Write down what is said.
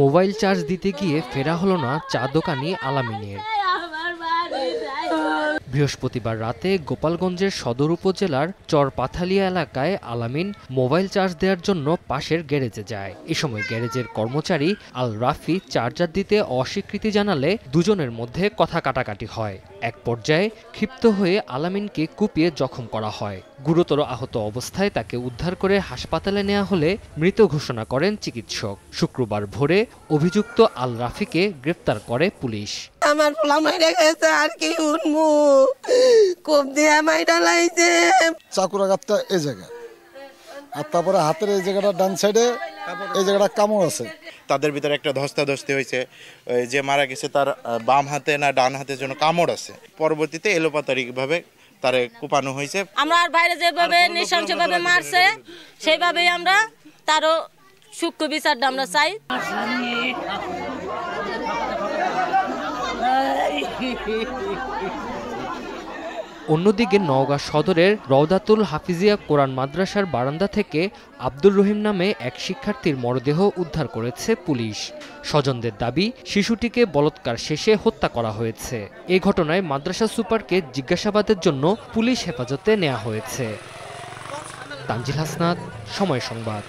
Mobile charge দিতে গিয়ে ফেরা হলো না চা দোকানি আলামিনের। বৃহস্পতিবার রাতে গোপালগঞ্জের সদর উপজেলার চরপাথালিয়া এলাকায় আলামিন মোবাইল চার্জ দেওয়ার জন্য পাশের গ্যারেজে যায়। এ সময় গ্যারেজের কর্মচারী আল রাফি চার্জার দিতে অস্বীকৃতি জানালে দুজনের মধ্যে কথা কাটাকাটি হয়। এক পর্যায়ে ক্ষিপ্ত হয়ে আলামিনকে কুপিয়ে জখম করা হয়। গুরুতর আহত অবস্থায় তাকে উদ্ধার করে হাসপাতালে নেওয়া হলে মৃত ঘোষণা করেন চিকিৎসক। শুক্রবার ভোরে অভিযুক্ত আল রাফিকে গ্রেফতার করে পুলিশ। আমার পোলা মাইরা গেছে, আর কি উঠবো, কোপ দিয়ে মাইরা লাইছে। চাকুরাঘাতটা এই জায়গায়, আর তারপরে হাতের এই জায়গাটা ডান সাইডে এই জায়গাটা কামড় আছে। তাদের ভিতরে একটা ধস্তাধস্তি হয়েছে, যে মারা গেছে তার বাম হাতে না ডান হাতের জন্য কামড় আছে। পরবর্তীতে এলোপাতাড়িক ভাবে তারে কোপানো হয়েছে। আমরা আর বাইরে যেভাবে নৃশংসভাবে মারছে সেইভাবেই আমরা তারও সূক্ষ্ম বিচারটা আমরা চাই। অন্যদিকে নওগাঁ সদরের রওদাতুল হাফিজিয়া কোরআন মাদ্রাসার বারান্দা থেকে আব্দুর রহিম নামে এক শিক্ষার্থীর মরদেহ উদ্ধার করেছে পুলিশ। স্বজনদের দাবি, শিশুটিকে বলাৎকার শেষে হত্যা করা হয়েছে। এই ঘটনায় মাদ্রাসা সুপারকে জিজ্ঞাসাবাদের জন্য পুলিশ হেফাজতে নেওয়া হয়েছে। তানজিল হাসনাত, সময় সংবাদ।